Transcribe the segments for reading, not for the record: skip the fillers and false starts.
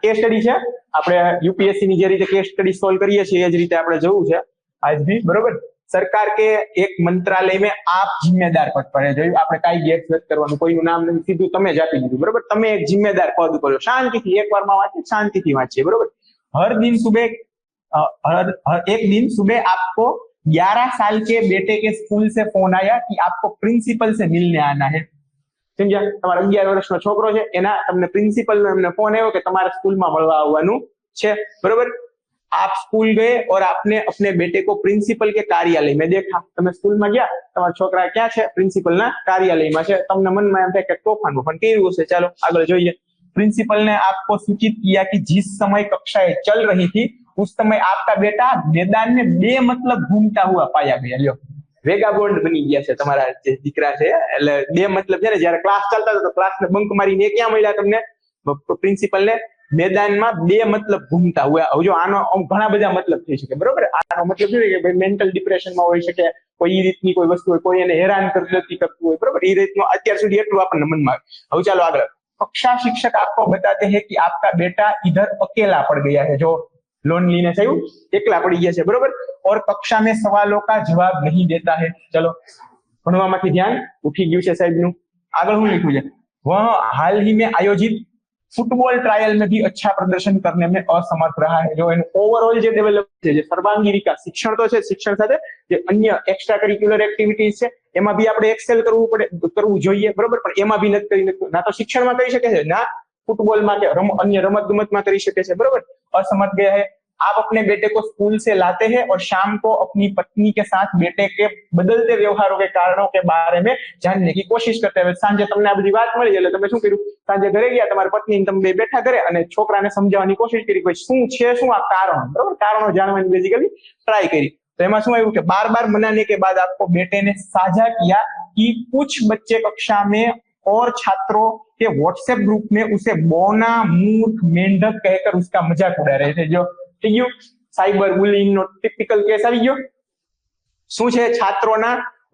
Case study છે, આપણે UPSC ની જે રીતે કેસ સ્ટડી સોલ્વ કરીએ છીએ એ જ રીતે આપણે જવું છે આજ ભી, બરોબર। સરકાર કે એક મંत्रालय में आप जिम्मेदार पद पर है, जो આપણે કાઈ ગેસ નથી કરવાનું, કોઈનું નામ નથી, સીધું તમે જ આપી દીધું, બરોબર। તમે એક जिम्मेदार पद ઉપર છો, શાંતિથી એક વારમાં વાંચીએ, શાંતિથી વાંચીએ, બરોબર। हर दिन सुबह आपको 11 साल के बेटे के स्कूल से फोन आया कि आपको प्रिंसिपल से मिलने आना है। समझा? તમારો 11 વર્ષનો છોકરો છે, એના તમને પ્રિન્સિપલ નો એમને ફોન આવ્યો કે તમારે સ્કૂલમાં મળવા આવવાનું છે, બરોબર। आप स्कूल गए और आपने अपने बेटे को प्रिंसिपल के कार्यालय में देखा। તમે સ્કૂલમાં ગયા, તમારા છોકરા ક્યાં છે? પ્રિન્સિપલના કાર્યાલયમાં છે। તમને મનમાં એમ થાય કે તોફાન કર્યું હશે, ચાલો આગળ જોઈએ। प्रिंसिपल ने आपको सूचित किया कि जिस समय कक्षाएं चल रही थी उस समय आपका बेटा मैदान में बेमतलब घूमता हुआ पाया गया। લ્યો, વેગાબોન્ડ બની ગયા છે તમારા જે દીકરા છે, એટલે બે મતલબ છે ને, જયારે ક્લાસ ચાલતા હતા તો ક્લાસને બંક મારીને ક્યાં મળ્યા તમને? પ્રિન્સિપલ ને મેદાનમાં બે મતલબ ઘૂમતા હુઆ। હવે જો આનો ઘણા બધા મતલબ થઈ શકે, બરોબર। આનો મતલબ શું છે કે ભાઈ મેન્ટલ ડિપ્રેશનમાં હોઈ શકે, કોઈ રીતની કોઈ વસ્તુ હોય, કોઈ એને હેરાન કરતું હોય, બરોબર। એ રીતનું અત્યાર સુધી એટલું આપણને મનમાં આવે। હવે ચાલો આગળ। कक्षा शिक्षक आपको बताते हैं कि आपका बेटा इधर अकेला पड़ गया है। जो लोनलीनेस है, एकला पड़ी गया है, बरोबर। और कक्षा में सवालों का जवाब नहीं देता है। चलो भणवामांथी ध्यान उठी गयुं छे साहेब नु। आगळ शुं लिख्युं छे? वह हाल ही में आयोजित फुटबॉल ट्रायल में भी अच्छा प्रदर्शन करने में असमर्थ रहा है। जो ओवरऑल जो डेवलप है, सर्वांगी विकास, शिक्षण तो है, शिक्षण साथे जे अन्य एक्स्ट्रा करिक्युलर एक्टिविटीज है एमां भी आपणे एक्सेल करવું જોઈએ, બરોબર। પણ એમાં भी નથી કરી શકતું, ના તો શિક્ષણમાં કરી શકે છે, ના ફૂટબોલમાં કે अन्य रमत गमतમાં કરી શકે છે, બરોબર। असमर्थ गया है। आप अपने बेटे को स्कूल से लाते हैं और शाम को अपनी पत्नी के साथ बेटे के बदलते व्यवहारों के कारणों के बारे में जानने की कोशिश करते हैं। सांजे તમને આ બધી વાત મળી એટલે તમે શું કર્યું? સાંજે ઘરે ગયા, તમારી પત્ની તમે બે બેઠા ઘરે અને છોકરાને સમજાવવાની કોશિશ કરી કે શું છે, શું આ કારણ, બરોબર। કારણો જાણવાની બેઝિકલી ટ્રાય કરી। तो એમાં શું આવ્યું કે बार बार मनाने के बाद आपको बेटे ने साझा किया कि कुछ बच्चे कक्षा में और छात्रों के व्हाट्सएप ग्रुप में उसे बोना, मूर्ख, मेंढक कहकर उसका मजाक उड़ा रहे थे। जो થઈ ગયું સાયબર બુલિંગ નો ટિપિકલ કેસ આવી ગયો। શું છે? છાત્રોના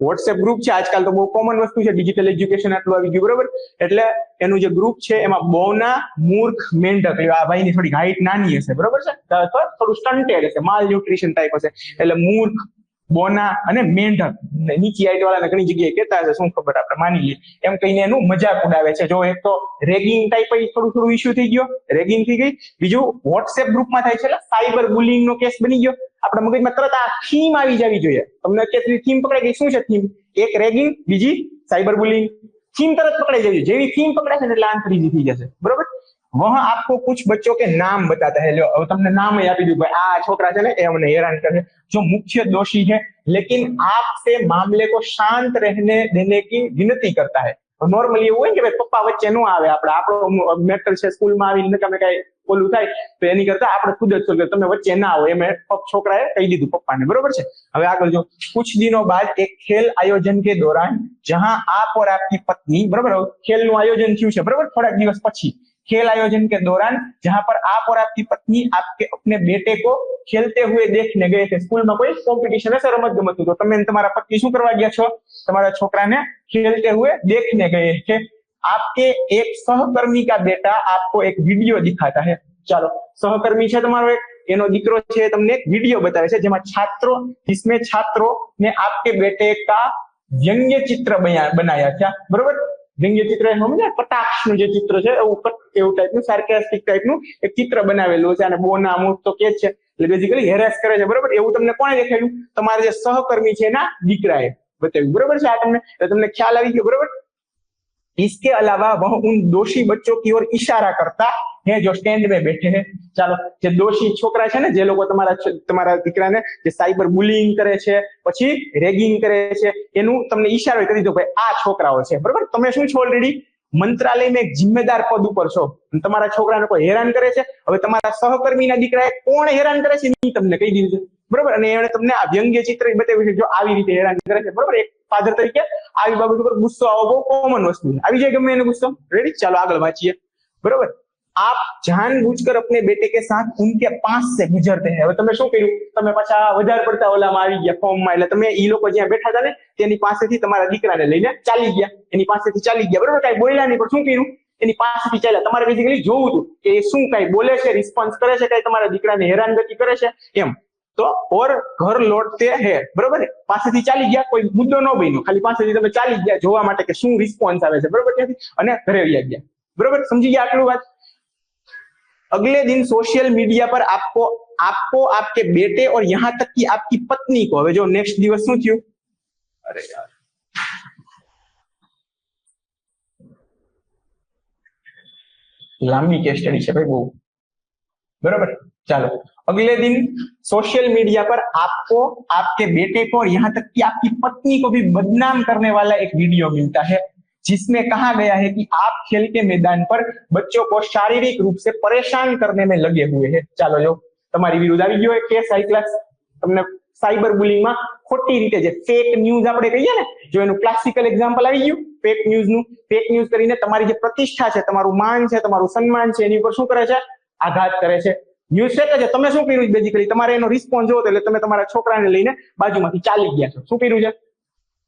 WhatsApp ગ્રુપ છે, આજકાલ તો બહુ કોમન વસ્તુ છે, ડિજિટલ એજ્યુકેશન આટલું આવી ગયું, બરોબર। એટલે એનું જે ગ્રુપ છે એમાં બોના, મૂર્ખ, મેંઢક, આ ભાઈની થોડી હાઈટ નાની હશે, બરોબર છે, થોડું સ્ટન્ટેડ હશે, માલ ન્યુટ્રિશન ટાઈપ હશે, એટલે મૂર્ખ, બોના અને મેંઢક, નીચી હાઈટ વાળાને ઘણી જગ્યાએ કહેતા હશે, શું ખબર, આપણે માની લઈએ એમ કહીને એનું મજાક ઉડાવે છે। જો એક તો રેગિંગ ટાઈપ થોડું ઇશ્યુ થઈ ગયો, રેગિંગ થઈ ગઈ। બીજું WhatsApp ગ્રુપમાં થાય છે એટલે સાયબર બુલિંગ નો કેસ બની ગયો। આપણા મગજમાં તરત આ થીમ આવી જવી જોઈએ। તમને અત્યારે થીમ પકડાઈ ગઈ, શું છે થીમ? એક રેગિંગ, બીજી સાયબર બુલિંગ, थीम तरह पकड़ाई जाएगी। जेवी थीम पकड़ाय छे એટલે आंसर इजी થઈ જશે, બરોબર। वह आपको कुछ बच्चों के नाम बताता है। लो अब तुमने नाम ही આપી દીધું, ભાઈ આ છોકરા છે ને એ મને હેરાન કરે, जो मुख्य दोषी है, लेकिन आपसे मामले को शांत रहने देने की विनती करता है। नॉर्मली એવું હોય કે ભાઈ પપ્પા વચ્ચે નો આવે, આપણે આપણો મેટર છે, સ્કૂલમાં આવીને તમે કઈ બોલું થાય તો એની કરતા આપણે ખુદ જ સોલ્વ, તમે વચ્ચે ના આવો એમ છોકરાએ કહી દીધું પપ્પાને, બરોબર છે। હવે આગળ જો, कुछ दिनों बाद एक खेल आयोजन के दौरान जहां आप और आपकी पत्नी, बराबर, खेलનું આયોજન થયું છે, બરાબર, થોડા દિવસ પછી खेल आयोजन के दौरान जहां पर आप और आपकी पत्नी आपके अपने बेटे को खेलते हुए देखने गए थे। स्कूल में कोई कॉम्पिटिशन है रमत गमत, तो તમે તમારા પત્ની શું કરવા ગયા છો? તમારા છોકરાને खेलते हुए देखने गए थे। आपके एक सहकर्मी का बेटा आपको एक वीडियो दिखाता है। चलो, सहकर्मी છે તમારો એક, એનો દીકરો છે, તમને એક વિડિયો બતાવે છે જેમાં છાત્રો, जिसमें छात्रों ने आपके बेटे का व्यंग्य चित्र बनाया था, बरोबर। व्यंग्य चित्र સમજે, કટાક્ષનું જે ચિત્ર છે એવું ટાઈપનું, સાર્કેસ્ટિક ટાઈપનું એક ચિત્ર બનાવેલું છે અને બોના મૂર્ખ તો કે છે, એટલે બેઝિકલી હેરેસ કરે છે, બરોબર। એવું તમને કોણે દેખાડ્યું? તમારા જે સહકર્મી છે એના દીકરાએ બતાવ્યું, બરોબર છે। આ તમને ખ્યાલ આવી ગયો, બરોબર। इसके अलावा वह उन दोषी बच्चों की ओर इशारा करता है जो स्टैंड में बैठे हैं। ચાલો, જે દોષી છોકરા છે ને, જે લોકો તમારા દીકરાને જે સાયબર બુલિંગ કરે છે, પછી રેગિંગ કરે છે, એનું તમને ઈશારો કરી દો, ભાઈ આ છોકરાઓ છે, બરોબર। તમે શું છો? ઓલરેડી મંત્રાલય में एक जिम्मेदार पद ઉપર છો, તમારા છોકરાને કોઈ હેરાન કરે છે, હવે તમારા સહકર્મીના દીકરાએ કોણ હેરાન કરે છે એ તમને કહી દીધું છે, બરોબર। અને એણે તમને આ વ્યંગ્ય ચિત્ર બતાવ્યું છે, જો આવી રીતે હેરાન કરે છે, બરોબર। એક ફાધર તરીકે આવી બાબત ઉપર ગુસ્સો આવવો બહુ કોમન વસ્તુ છે, આવી જાય ગમે એને ગુસ્સો, રેડી। ચાલો આગળ વાંચીએ, બરોબર। आप जानबूझकर अपने बेटे के साथ उनके पास से गुजरते हैं। હવે તમે શું કર્યું? તમે પાછા વધારે પડતા ઓલામાં આવી ગયા ફોર્મમાં, એટલે તમે ઈ લોકો જ્યાં બેઠા હતા ને તેની પાસેથી તમારા દીકરાને લઈને ચાલી ગયા, એની પાસેથી ચાલી ગયા, બરોબર, કઈ બોલ્યા નહીં, પણ શું કર્યું? એની પાસેથી ચાલ્યા, તમારે બેઝિકલી જોવું હતું કે એ શું કઈ બોલે છે, રિસ્પોન્સ કરે છે, કઈ તમારા દીકરાને હેરાનગતિ કરે છે એમ. તો ઓર ઘર લौटते હે, બરોબર ને, પાસેથી ચાલી ગયા, કોઈ મુદ્દો ન બન્યો, ખાલી પાસેથી તમે ચાલી ગયા જોવા માટે કે શું રિસ્પોન્સ આવે છે, બરોબર, ત્યાંથી અને ઘરે આવી ગયા, બરોબર, समझी ગયા આટલું વાત. अगले दिन सोशल मीडिया पर आपको आपको आपके बेटे और यहाँ तक कि आपकी पत्नी को, હવે જો નેક્સ્ટ દિવસ શું થયું, અરે યાર લાંબી કેસ સ્ટડી છે ભાઈ બહુ, बराबर. चलो, अगले दिन सोशल मीडिया पर आपको आपके बेटे को और यहाँ तक कि आपकी पत्नी को भी बदनाम करने वाला एक वीडियो मिलता है, जिसमें कहा गया है कि आप खेल के मैदान पर बच्चों को शारीरिक रूप से परेशान करने में लगे हुए हैं. ચાલો જો તમારી વિરુદ્ધ આવી ગયો કેસ હાઈ ક્લાસ, તમને સાયબર બુલિંગ માં ખોટી રીતે જે ફેક ન્યૂઝ આપણે કહીએ ને, જો એનું ક્લાસિકલ એક્ઝામ્પલ આવી ગયું ફેક ન્યૂઝ નું. ફેક ન્યૂઝ કરીને તમારી જે પ્રતિષ્ઠા છે, તમારું માન છે, તમારું સન્માન છે, એની ઉપર શું કરે છે, આઘાત કરે છે. ન્યૂઝ ફેક છે, તમે શું કર્યું બેઝિકલી, તમારે એનો રિસ્પોન્સ જોવો એટલે તમે તમારા છોકરાને લઈને બાજુમાંથી ચાલી ગયા છો. શું કર્યું છે,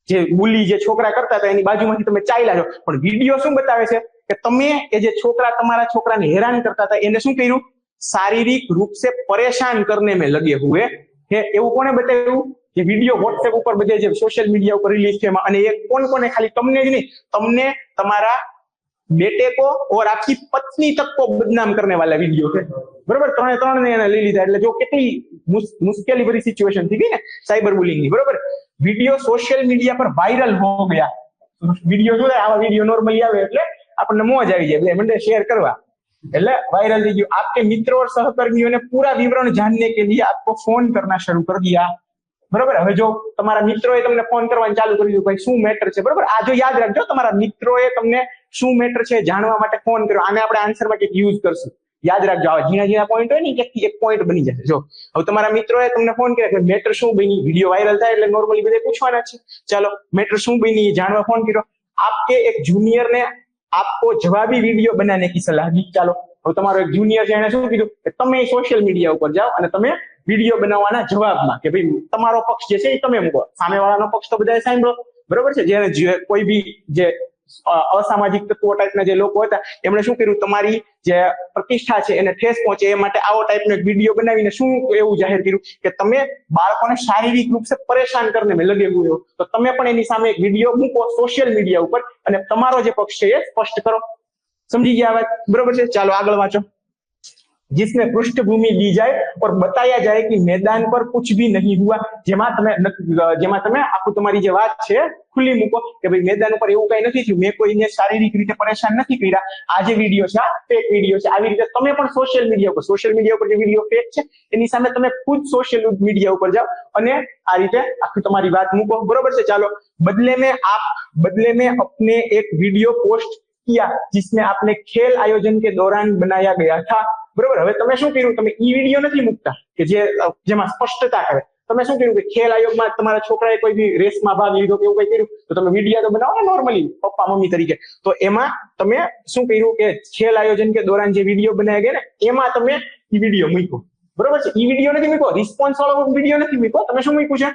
જે બુલી જે છોકરા કરતા હતા એની બાજુમાંથી તમે ચાલ્યા છો, પણ વિડીયો શું બતાવે છે કે તમે એ જે છોકરા તમારા છોકરાને હેરાન કરતા હતા એને શું કર્યું, શારીરિક રૂપ સે પરેશાન કરને में लगे हुए है. એવું કોને બતાવ્યું, જે વિડીયો વોટ્સએપ ઉપર બધે જે સોશિયલ મીડિયા ઉપર રિલીઝ છે એમાં, અને એ કોને, ખાલી તમને જ નહીં, તમને, તમારા बेटे को और आपकी पत्नी तक को बदनाम करने वाला वीडियो है, बराबर. ત્રણે ને એને લઈ લીધા, એટલે જો કેટલી મુશ્કેલી ભરી સિચ્યુએશન થઈ ગઈ ને સાયબર બુલિંગ ની, બરાબર. वीडियो सोशल मीडिया पर वायरल हो गया. वीडियो जो आवा वीडियो नॉर्मली આવે એટલે આપણને મોજ આવી જાય, એટલે મંડે શેર કરવા, એટલે વાયरल થઈ ગયું. आपके मित्रों और सहकर्मियों ने पूरा विवरण जानने के लिए आपको फोन करना शुरू कर दिया, बराबर. હવે જો તમારા મિત્રોએ તમને ફોન કરવાનું ચાલુ કરી દીધું, ભાઈ શું મેટર છે, બરાબર. આ જો યાદ રાખજો, તમારા મિત્રોએ તમને શું મેટર છે જાણવા માટે ફોન કર્યો, આને આપણે આન્સરમાં કંઈક યુઝ કરશું, યાદ રાખજો. આવા ઝીણા પોઈન્ટ હોય ને એક પોઈન્ટ બની જશે. જો હવે તમારા મિત્રોએ તમને ફોન કર્યા કે મેટર શું બની, વિડીયો વાયરલ થાય એટલે નોર્મલી બધે પૂછવાના છે, ચાલો મેટર શું બની જાણવા ફોન કર્યો. आपके एक जूनियर ने आपको जवाबी वीडियो बनाने की सलाह दी. ચાલો હવે તમારો એક જુનિયર છે એને શું કીધું કે તમે સોશિયલ મીડિયા ઉપર જાઓ અને તમે વિડીયો બનાવવાના જવાબમાં કે ભાઈ તમારો પક્ષ જે છે એ તમે મૂકો, સામેવાળાનો પક્ષ તો બધાએ સાંભળો, બરોબર છે. જે કોઈ બી જે અસામાજિક તત્વો ટાઈપના જે લોકો હતા એમણે શું કર્યું, તમારી જે પ્રતિષ્ઠા છે એને ઠેસ પહોંચે એ માટે આવો ટાઈપનો એક વિડીયો બનાવીને શું એવું જાહેર કર્યું કે તમે બાળકોને શારીરિક રૂપ સે પરેશાન કરને में लगे हुए हो, તો તમે પણ એની સામે એક વિડીયો મૂકો સોશિયલ મીડિયા ઉપર અને તમારો જે પક્ષ છે એ સ્પષ્ટ કરો. સમજી ગયા વાત, બરોબર છે. ચાલો આગળ વાંચો. जिसमें पृष्ठभूमि दी जाए और बताया जाए कि मैदान पर कुछ भी नहीं हुआ, જેમાં તમે આખું તમારી જે વાત છે ખુલ્લી મૂકો કે ભાઈ મેદાન ઉપર એવું કઈ નથી થયું, મેં કોઈને શારીરિક રીતે પરેશાન નથી કર્યા, આ જે વિડીયો છે આ ફેક વિડીયો છે. આવી રીતે તમે પણ સોશિયલ મીડિયા ઉપર જે વિડીયો ફેક છે એની સામે તમે ખુદ સોશિયલ મીડિયા ઉપર જાઓ અને આ રીતે આખી તમારી વાત મૂકો, બરોબર છે. ચાલો, बदले में अपने एक वीडियो पोस्ट किया जिसमें आपने खेल आयोजन के दौरान बनाया गया था, बरोबर. હવે તમે શું કર્યું, તમે ઈ વિડીયો નથી મૂકતા કે જેમાં સ્પષ્ટતા કરે, તમે શું કર્યું કે ખેલ આયોગમાં તમારા છોકરાએ કોઈ બી રેસમાં ભાગ લીધો કે એવું કઈ કર્યું તો તમે વિડીયો તો બનાવો ને નોર્મલી પપ્પા મમ્મી તરીકે, તો એમાં તમે શું કર્યું કે ખેલ આયોજન કે દौरान જે વિડીયો બનાવ્યા ગયા ને એમાં તમે ઈ વિડીયો મૂક્યો, બરોબર છે. ઈ વિડીયો નથી મૂક્યો, રિસ્પોન્સ વાળો વિડીયો નથી મૂક્યો, તમે શું મૂક્યું છે,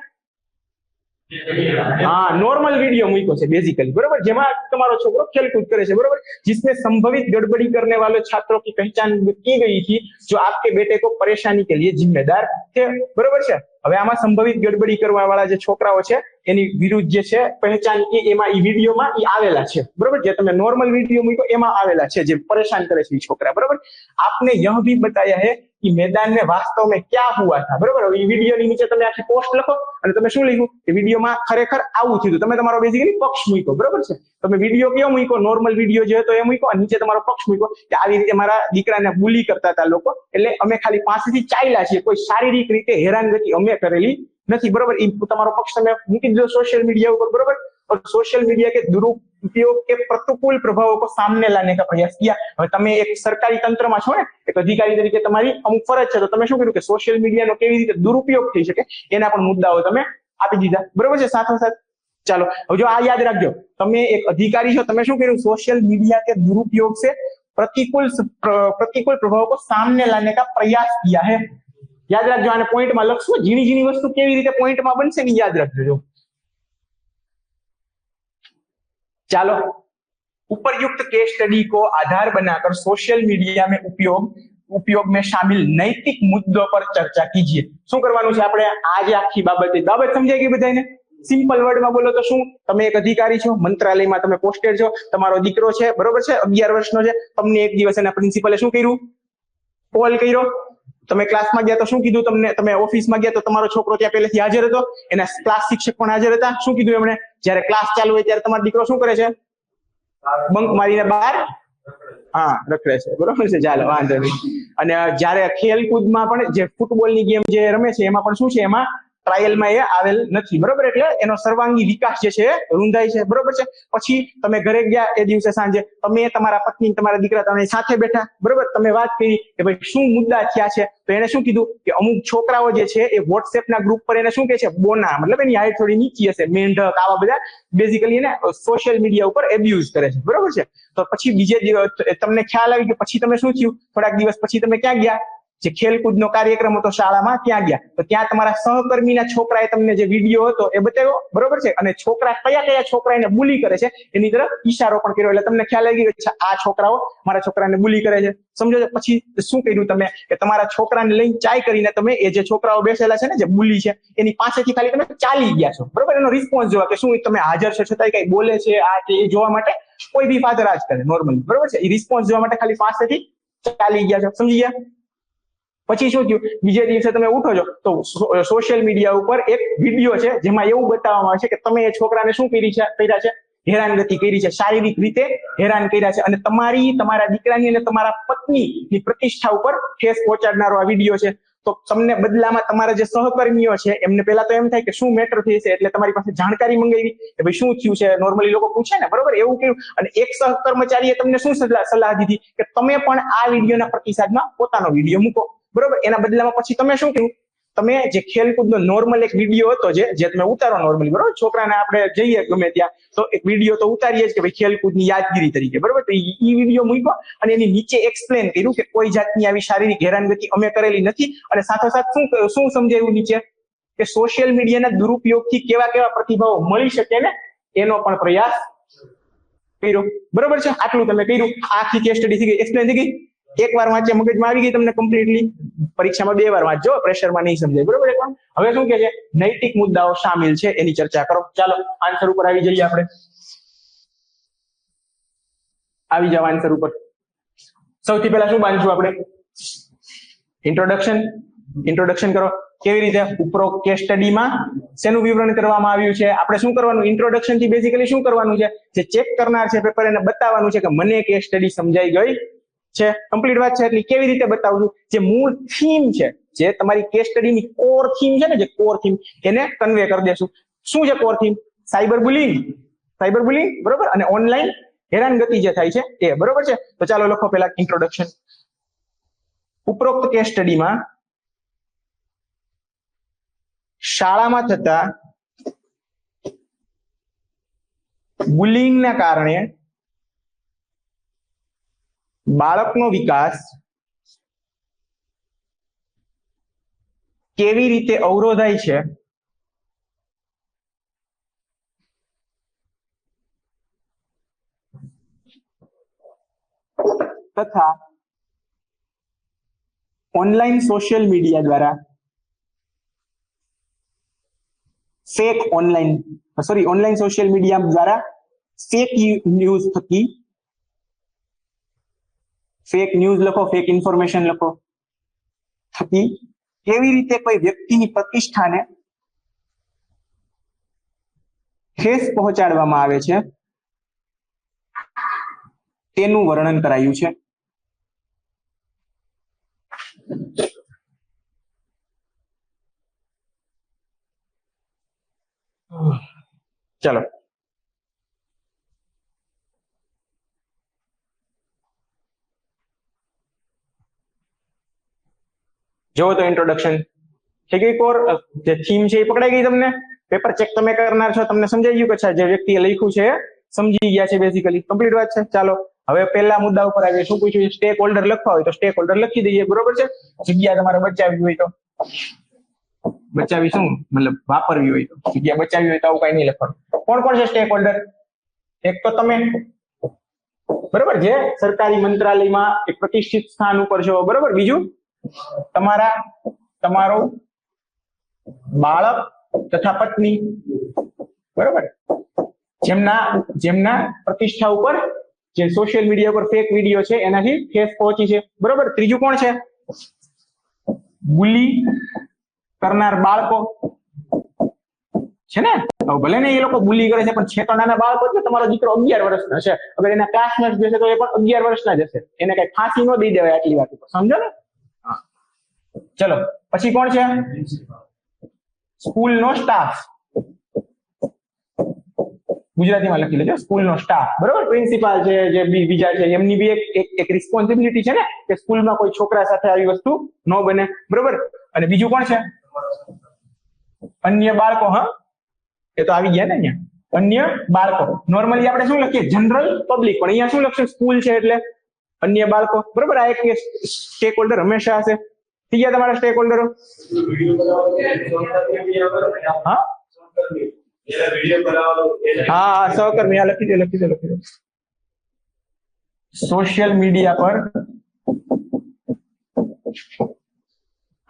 हाँ नॉर्मल वीडियो मूको છે बेसिकली, बराबर, જેમાં તમારો છોકરો ખેલकूद કરે છે, बराबर. जिसमें संभवित गड़बड़ी करने वाले छात्रों की पहचान की गई थी जो आपके बेटे को परेशानी के लिए जिम्मेदार थे, बराबर છે. હવે આમાં સંભવિત ગડબડી કરવા વાળા જે છોકરાઓ છે એની વિરુદ્ધ જે છે પહેચાન की એમાં ઈ વિડીયોમાં ઈ આવેલા છે, બરાબર. જે તમે નોર્મલ વિડીયો મૂકો એમાં આવેલા છે જે પરેશાન કરે છે ઈ છોકરા, બરાબર. आपने यह भी बताया है कि मैदान में वास्तव में क्या हुआ था, बराबर. ये वीडियो ની નીચે તમે આખી પોસ્ટ લખો અને તમે શું લખ્યું કે વિડીયોમાં ખરેખર આવું થયું, તમે તમારો બેઝિકલી પક્ષ મૂકો, બરાબર છે. તમે વિડીયો કયો મૂકો, નોર્મલ વિડીયો જે હતો એ મૂકો અને નીચે તમારો પક્ષ મૂકો કે આવી રીતે મારા દીકરાને બુલી કરતા હતા લોકો, એટલે અમે ખાલી પાસેથી ચાલ્યા છીએ, કોઈ શારીરિક રીતે હેરાનગતિ અમે કરેલી નથી, બરાબર. એ તમારો પક્ષ તમે મૂકી દીધો સોશિयल मीडिया ઉપર, बराबर. और सोशल मीडिया के दुरुपयोग के प्रतिकूल प्रभावों को सामने लाने का प्रयास किया. હવે તમે એક સરકારી તંત્રમાં છો ને, એક અધિકારી તરીકે તમારી અમુક ફરજ છે, તો તમે શું કર્યું કે સોશિયલ મીડિયાનો કેવી રીતે દુરુપયોગ થઈ શકે એના પણ મુદ્દાઓ તમે આપી દીધા, બરોબર છે. સાથોસાથ ચાલો હવે જો આ યાદ રાખજો, તમે એક અધિકારી છો, તમે શું કર્યું, સોશિयल मीडिया के दुरुपयोग से प्रतिकूल प्रभावों को सामने लाने का प्रयास किया है. યાદ રાખજો, આને પોઈન્ટમાં લખશું, ઝીણી વસ્તુ કેવી રીતે પોઈન્ટમાં બનશે ને યાદ રાખજો. ચાલો उपरयुक्त केस स्टडी को आधार बनाकर सोशल मीडिया में उपयोग में शामिल नैतिक मुद्दों पर चर्चा कीजिए। શું કરવાનું છે આપણે આજે આખી બાબત સમજાઈ ગઈ બધાને? સિમ્પલ વર્ડમાં બોલો તો શું, તમે એક અધિકારી છો, મંત્રાલયમાં તમે પોસ્ટેડ છો, તમારો દીકરો છે, બરોબર છે, 11 વર્ષનો છે, તમને એક દિવસ એના પ્રિન્સિપલે શું કર્યું? કોલ કર્યો, તમે ક્લાસમાં ગયા તો શું કીધું તમને? તમે ઓફિસમાં ગયા તો તમારો છોકરો ત્યાં પહેલેથી હાજર હતો, એના ક્લાસ શિક્ષક પણ હાજર હતા, શું કીધું એમણે? જ્યારે ક્લાસ ચાલુ હોય ત્યારે તમારો દીકરો શું કરે છે? બંક મારીને બહાર રખડે છે, બરોબર છે, ચાલો વાંધો નહીં. અને જ્યારે ખેલકૂદમાં પણ જે ફૂટબોલની ગેમ જે રમે છે એમાં પણ શું છે, એમાં ટ્રાયલમાં એ આવેલ નથી, બરોબર, એટલે એનો સર્વાંગી વિકાસ જે છે રૂંધાય છે, બરોબર છે. પછી તમે ઘરે ગયા એ દિવસે સાંજે, તમે તમારા પત્ની તમારા દીકરા તમે સાથે બેઠા, બરોબર, તમે વાત કરી કે ભાઈ શું મુદ્દા થયા છે, તો એને શું કીધું કે અમુક છોકરાઓ જે છે એ વોટ્સએપના ગ્રુપ પર એને શું કહે છે, બોના, મતલબ એની હાઈટ થોડી નીચી હશે, મેંઢક, આવા બધા બેઝિકલી એને સોશિયલ મીડિયા ઉપર એબ્યુઝ કરે છે, બરોબર છે. તો પછી બીજે દિવસ તમને ખ્યાલ આવી કે પછી તમે શું થયું, થોડાક દિવસ પછી તમે ક્યાં ગયા? જે ખેલકૂદનો કાર્યક્રમ હતો શાળામાં ત્યાં ગયા, તો ત્યાં તમારા સહકર્મીના છોકરાએ તમને જે વિડીયો હતો એ બતાવ્યો, બરોબર છે, અને છોકરા કયા છોકરા એને બુલી કરે છે એની તરફ ઈશારો પણ કર્યો, એટલે તમને ખ્યાલ આવી ગયો છે આ છોકરાઓ મારા છોકરાને બુલી કરે છે, સમજો છો. પછી શું કર્યું તમે કે તમારા છોકરાને લઈને ચાય કરીને તમે એ જે છોકરાઓ બેસેલા છે ને જે બુલી છે એની પાસેથી ખાલી તમે ચાલી ગયા છો, બરોબર, એનો રિસ્પોન્સ જોવા કે શું તમે હાજર છો છતાંય કઈ બોલે છે આ એ જોવા માટે કોઈ બી ફાધર આજ કરે નોર્મલી, બરોબર છે, એ રિસ્પોન્સ જોવા માટે ખાલી પાસેથી ચાલી ગયા છો, સમજી ગયા. પછી શું થયું, બીજે દિવસે તમે ઉઠો છો તો સોશિયલ મીડિયા ઉપર એક વિડીયો છે જેમાં એવું બતાવવામાં આવે છે કે તમે એ છોકરાને શું કર્યા છે, હેરાનગતિ કરી છે, શારીરિક રીતે હેરાન કર્યા છે, અને તમારા દીકરાની અને તમારા પત્નીની પ્રતિષ્ઠા ઉપર ઠેસ પહોંચાડનારો આ વિડીયો છે. તો તમને બદલામાં તમારા જે સહકર્મીઓ છે એમને પહેલા તો એમ થાય કે શું મેટર થઈ છે, એટલે તમારી પાસે જાણકારી મંગાવી કે ભાઈ શું થયું છે, નોર્મલી લોકો પૂછે ને, બરોબર, એવું કર્યું. અને એક સહકર્મચારીએ તમને શું સલાહ દીધી કે તમે પણ આ વિડીયોના પ્રતિસાદમાં પોતાનો વિડીયો મૂકો, બરોબર. એના બદલામાં પછી તમે શું કર્યું, તમે જે ખેલકૂદનો નોર્મલ એક વિડીયો હતો જે તમે ઉતારો નોર્મલી, બરોબર, છોકરાને આપણે જઈએ ગમે ત્યાં તો એક વિડીયો તો ઉતારીએ જ કે ભાઈ ખેલકૂદની યાદગીરી તરીકે, બરોબર, તો એ વિડીયો મૂક્યો અને એની નીચે એક્સપ્લેન કર્યું કે કોઈ જાતની આવી શારીરિક હેરાનગતિ અમે કરેલી નથી, અને સાથોસાથ શું સમજાયું નીચે કે સોશિયલ મીડિયાના દુરુપયોગથી કેવા પ્રતિભાવો મળી શકે ને એનો પણ પ્રયાસ કર્યો, બરોબર છે. આટલું તમે કર્યું, આખી કેસ સ્ટડી થઈ ગઈ, એક્સપ્લેન થઈ ગઈ. એક વાર વાંચે મગજમાં આવી ગઈ તમને કમ્પ્લીટલી, પરીક્ષામાં 2 વાર વાંચજો, પ્રેશરમાં નહીં સમજાય, બરોબર. એકવાર હવે શું કે છે, નૈતિક મુદ્દાઓ શામિલ છે એની ચર્ચા કરો. ચાલો આન્સર ઉપર આવી જઈએ, આપણે આવી જાવ આન્સર ઉપર. સૌથી પહેલા શું બાંધશું આપણે? ઇન્ટ્રોડક્શન કરો. કેવી રીતે? ઉપરોક્ત કેસ સ્ટડીમાં શેનું વિવરણ કરવામાં આવ્યું છે, આપણે શું કરવાનું, ઇન્ટ્રોડક્શન થી બેઝિકલી શું કરવાનું છે, જે ચેક કરનાર છે પેપર એને બતાવવાનું છે કે મને કેસ સ્ટડી સમજાઈ ગઈ છે, કમ્પ્લીટ વાત છે. એટલે કેવી રીતે બતાવવું, જે મૂળ થીમ છે, જે તમારી કેસ સ્ટડીની કોર થીમ છે ને, જે કોર થીમ એને કન્વે કરી દેશું. શું છે કોર થીમ? સાયબર બુલિંગ, બરોબર, અને ઓનલાઈન હેરાનગતિ જે થાય છે એ, બરોબર છે. તો ચાલો લખો પહેલા ઇન્ટ્રોડક્શન. ઉપરોક્ત કેસ સ્ટડીમાં શાળામાં થતા બુલિંગના કારણે બાળકનો વિકાસ કેવી રીતે અવરોધાય છે તથા ઓનલાઈન સોશિયલ મીડિયા દ્વારા ઓનલાઈન સોશિયલ મીડિયા દ્વારા ફેક ન્યૂઝ થકી, ફેક ન્યૂઝ લખો, ફેક ઇન્ફોર્મેશન લખો, થકી કેવી રીતે કોઈ વ્યક્તિની પ્રતિષ્ઠાને ઠેસ પહોંચાડવામાં આવે છે તેનું વર્ણન કરાયું છે. ચલો જોવો તો ઇન્ટ્રોડક્શન થઈ ગઈ, કોર જે થીમ છે એ પકડાઈ ગઈ તમને, પેપર ચેક તમે કરનાર છો, તમને સમજાઈ ગયું કે જે વ્યક્તિએ લખ્યું છે સમજી ગયા છે, બેઝિકલી કમ્પ્લીટ વાત છે. ચાલો હવે પહેલા મુદ્દા ઉપર આવીએ. શું પૂછ્યું? સ્ટેક હોલ્ડર લખવા હોય તો સ્ટેક હોલ્ડર લખી દઈએ, બરોબર છે. જગ્યા તમારે બચાવવી હોય તો બચાવી, શું મતલબ વાપરવી હોય તો જગ્યા બચાવવી હોય તો આવું કઈ નહીં લખવાનું. કોણ છે સ્ટેક હોલ્ડર? એક તો તમે, બરોબર, જે સરકારી મંત્રાલયમાં એક પ્રતિષ્ઠિત સ્થાન ઉપર છો, બરોબર. બીજું તમારો બાળક તથા પત્ની, બરોબર, જેમના પ્રતિષ્ઠા ઉપર જે સોશિયલ મીડિયા પર ફેક વિડીયો છે એનાથી ઠેસ પહોંચી છે, બરોબર. ત્રીજું કોણ છે? બુલી કરનાર બાળકો છે ને. ભલે ને એ લોકો બુલી કરે છે પણ છે તો નાના બાળકો છે. તમારો દીકરો 11 વર્ષનો છે, અગર એના ક્લાસમેટ જશે તો એ પણ 11 વર્ષના જ હશે. એને કઈ ફાંસી ન દઈ દેવાય આટલી વાત ઉપર, સમજો ને. ચલો પછી કોણ છે? સ્કૂલનો સ્ટાફ. ગુજરાતીમાં લખી લેજો, સ્કૂલનો સ્ટાફ, બરોબર. પ્રિન્સિપાલ છે, જે બીજા છે, એમની બી એક રિસ્પોન્સિબિલિટી છે ને કે સ્કૂલમાં કોઈ છોકરા સાથે આવી વસ્તુ ન બને, બરોબર. અને બીજું કોણ છે? અન્ય બાળકો. હા, એ તો આવી ગયા ને અહીંયા. અન્ય બાળકો નોર્મલી આપણે શું લખીએ? જનરલ પબ્લિક, પણ અહીંયા શું લખશે? સ્કૂલ છે એટલે અન્ય બાળકો, બરોબર. આ એક સ્ટેક હોલ્ડર હંમેશા હશે. થઈ ગયા તમારા સ્ટેક હોલ્ડરો? હા હા, સહકર્મી. લખી દો. સોશિયલ મીડિયા પર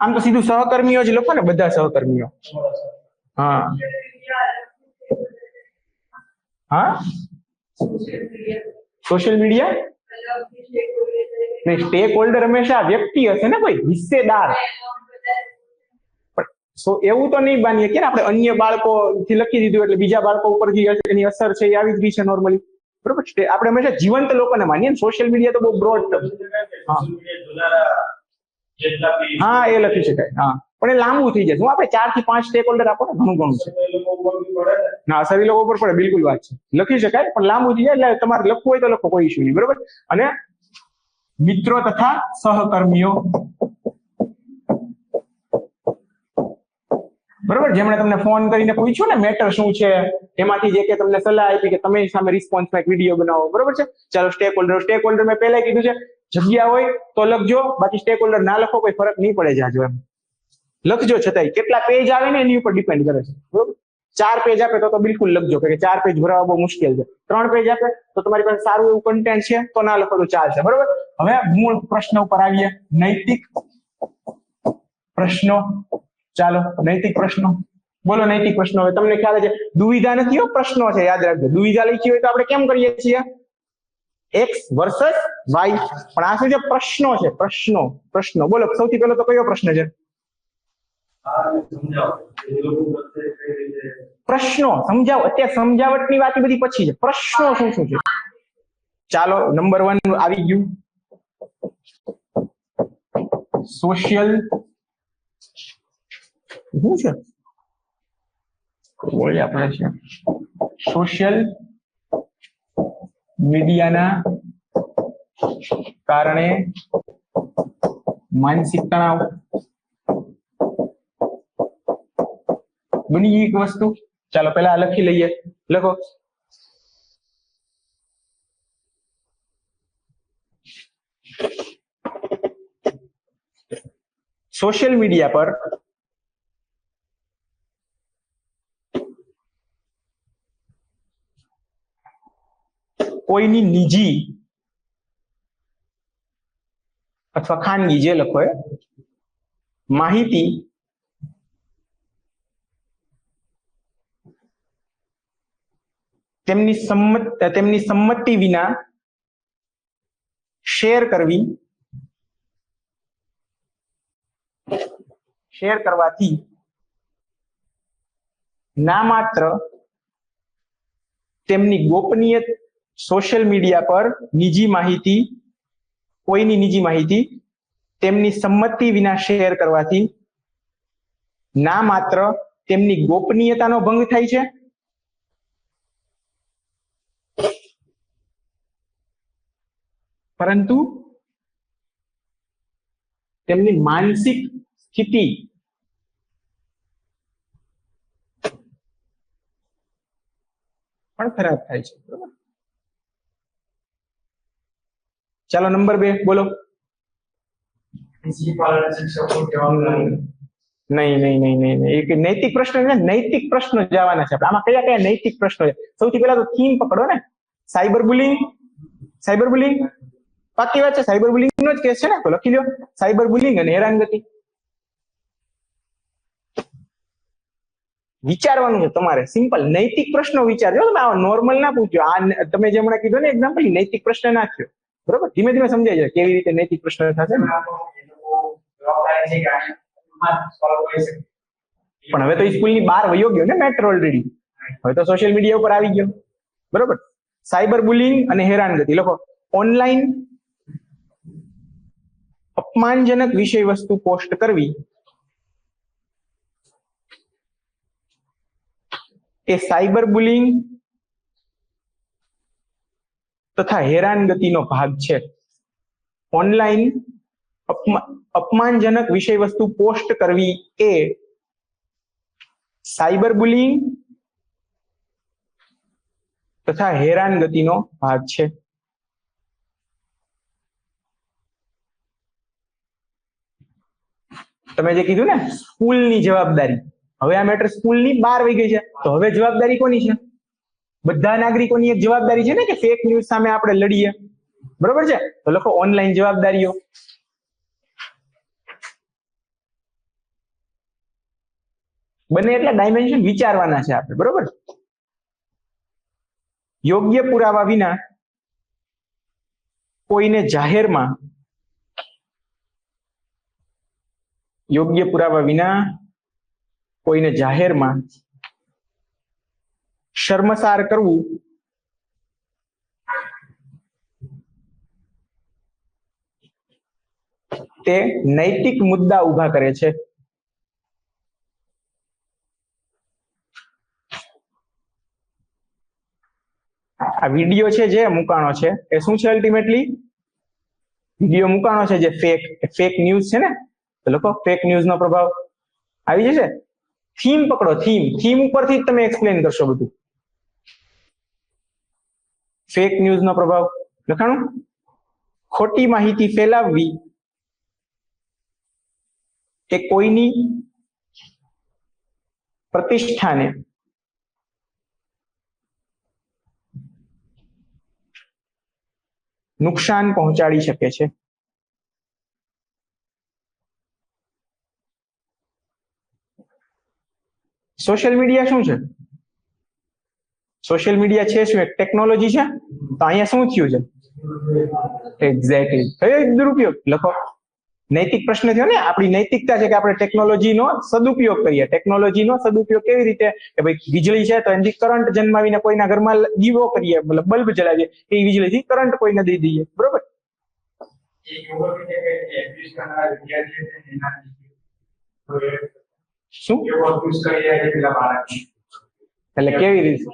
આમ તો સીધું સહકર્મીઓ જ લખો ને, બધા સહકર્મીઓ. હા હા, સોશિયલ મીડિયા સ્ટેક હોલ્ડર હંમેશા વ્યક્તિ હશે ને, કોઈ હિસ્સેદાર. એવું તો નહીં બાનીએ કે આપણે અન્ય બાળકો થી લખી દીધું એટલે બીજા બાળકો ઉપર એની અસર છે એ આવી જ ગઈ છે નોર્મલી, બરોબર. આપણે હંમેશા જીવંત લોકોને માનીએ. સોશિયલ મીડિયા તો બહુ બ્રોડ. હા, એ લખી શકાય. હા, પણ એ લાંબુ થઈ જશે. હું આપણે 4 થી 5 સ્ટેક હોલ્ડર આપો ને, ઘણું છે. હા, સभी લોકો ઉપર પડે, બિલકુલ વાત છે. લખી શકાય પણ લાંબુ થઈ જાય, એટલે તમારે લખવું હોય તો લખો, કોઈ ઇશ્યુ નહીં, બરોબર. અને મિત્રો તથા સહકર્મીઓ, બરોબર. જેમણે તમને ફોન કરીને પૂછ્યું ને મેટર શું છે, એમાંથી જે કે તમને સલાહ આપી કે તમે સામે રિસ્પોન્સમાં એક વિડીયો બનાવો, બરોબર છે. ચાલો સ્ટેક હોલ્ડર મેં પહેલા કીધું છે, જગ્યા હોય તો લખજો, બાકી સ્ટેક હોલ્ડર ના લખો કોઈ ફરક નહીં પડે. જાજો એમ લખજો, છતાંય કેટલા પેજ આવે ને એની ઉપર ડિપેન્ડ કરે છે, બરોબર. 4 પેજ આપે તો બિલકુલ લખજો, કે 4 પેજ ભરવા બહુ મુશ્કેલ છે. 3 પેજ આપે તો તમારી પાસે સારું એવું કન્ટેન્ટ છે તો ના લખો તો ચાલશે, બરોબર. હવે મૂળ પ્રશ્ન ઉપર આવીએ, નૈતિક પ્રશ્નો. ચાલો નૈતિક પ્રશ્નો બોલો. નૈતિક પ્રશ્નો હવે તમને ખ્યાલ છે, દુવિધા નથી, પ્રશ્નો છે, યાદ રાખજો. દુવિધા લખી હોય તો આપણે કેમ કરીએ છીએ? X versus Y. પણ આ શું છે? પ્રશ્નો છે. પ્રશ્નો બોલો. સૌથી પહેલો તો કયો પ્રશ્ન છે? પ્રશ્નો સમજાવો. અત્યારે સમજાવટની વાત બધી પછી છે. પ્રશ્નો શું છે? ચાલો નંબર 1 આવી ગયું. સોશિયલ શું છે? બોલીએ આપણે છે સોશિયલ મીડિયાના કારણે માનસિક તણાવ બની એક વસ્તુ. ચાલો પેલા લખી લઈએ. લખો. સોશિયલ મીડિયા પર કોઈની નિજી અથવા ખાનગી જે લખો એ માહિતી તેમની સંમતિ વિના શેર કરવાથી ના માત્ર તેમની ગોપનીય સોશિયલ મીડિયા પર કોઈની નિજી માહિતી તેમની સંમતિ વિના શેર કરવાથી ના માત્ર તેમની ગોપનીયતાનો ભંગ થાય છે, પરંતુ તેમની માનસિક સ્થિતિ પણ ખરાબ થાય છે. બરાબર. ચાલો નંબર 2 બોલો. નહીં. એક નૈતિક પ્રશ્ન છે. નૈતિક પ્રશ્નો જવાના છે. આમાં કયા નૈતિક પ્રશ્નો છે? સૌથી પહેલા તો થીમ પકડો ને. સાયબર બુલિંગ, સાયબર બુલિંગ પાકી વાત છે, સાયબર બુલિંગ નો જ કેસ છે ને, તો લખી લો સાયબર બુલિંગ અને હેરાનગતિ. વિચારવાનું છે તમારે, સિમ્પલ નૈતિક પ્રશ્નો વિચારજો, તમે આ નોર્મલ ના પૂછજો. આ તમે જે હમણાં કીધું ને એક્ઝામ્પલ, નૈતિક પ્રશ્ન નાખ્યો, બરોબર, ધીમે ધીમે સમજાય જાય કેવી રીતે નૈતિક પ્રશ્ન થશે. પણ હવે તો સ્કૂલ ની બહાર વયો ગયો ને મેટર ઓલરેડી, હવે તો સોશિયલ મીડિયા ઉપર આવી ગયો, બરોબર. સાયબર બુલિંગ અને હેરાનગતિ લખો. ઓનલાઈન અપમાનજનક વિષય વસ્તુ પોસ્ટ કરવી એ સાયબર બુલિંગ તથા હેરાનગતિનો ભાગ છે. ઓનલાઈન અપમાનજનક વિષય વસ્તુ પોસ્ટ કરવી એ સાયબર બુલિંગ તથા હેરાનગતિનો ભાગ છે. તમે જે કીધું ને સ્કૂલની જવાબદારી, હવે આ મેટર સ્કૂલની બહાર વહી ગઈ છે, તો હવે જવાબદારી કોની છે? બધા નાગરિકોની એક જવાબદારી છે ને કે ફેક ન્યૂઝ સામે આપણે લડીએ, બરોબર છે. તો લખો ઓનલાઈન જવાબદારીઓ. બને એટલા ડાયમેન્શન વિચારવાના છે આપણે, બરોબર. યોગ્ય પુરાવા વિના કોઈને જાહેરમાં શર્મસાર કરવું તે નૈતિક મુદ્દા ઉભા કરે છે. આ વિડીયો છે જે મુકાણો છે એ શું છે? અલ્ટિમેટલી વિડીયો મુકાણો છે જે ફેક ન્યૂઝ છે ને, તો લખો ફેક ન્યૂઝ નો પ્રભાવ આવી જશે. થીમ પકડો, થીમ ઉપરથી જ તમે એક્સપ્લેન કરશો બધું. ફેક ન્યૂઝ નો પ્રભાવ લખાણું. ખોટી માહિતી ફેલાવવી એ કોઈની પ્રતિષ્ઠાને નુકસાન પહોંચાડી શકે છે. સોશિયલ મીડિયા શું છે? સોશિયલ મીડિયા છે શું? એક ટેકનોલોજી છે. તો અહીંયા શું થયું છે? એક્ઝેક્ટલી કયો દુરુપયોગ લખો. નૈતિક પ્રશ્ન થયો ને, આપણી નૈતિકતા છે કે આપણે ટેકનોલોજીનો સદુપયોગ કરીએ. ટેકનોલોજીનો સદુપયોગ કેવી રીતે? કે ભાઈ વીજળી છે તો એનાથી કરંટ જન્માવીને કોઈના ઘરમાં દીવો કરીએ, મતલબ બલ્બ જલાવીએ, એ વીજળીથી કરંટ કોઈને દઈ દઈએ, બરોબર. શું એટલે કેવી રીતે?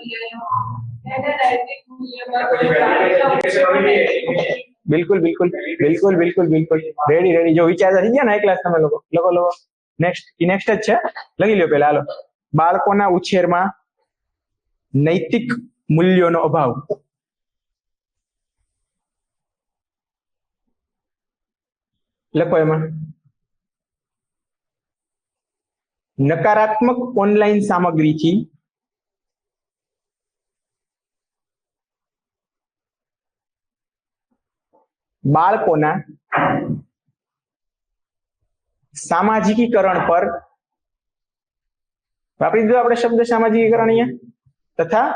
બિલકુલ રેડી. જો વિચારતા થઈ ગયા ને ક્લાસ તમે લોકો લખો. નેક્સ્ટ જ છે, લખી લો પેલા. હાલો. બાળકોના ઉછેરમાં નૈતિક મૂલ્યોનો અભાવ. લખો એમાં નકારાત્મક ઓનલાઈન સામગ્રીથી બાળકોના સામાજિકીકરણ પર, વાપરી દીધો આપણે શબ્દ સામાજિકીકરણ અહીંયા, તથા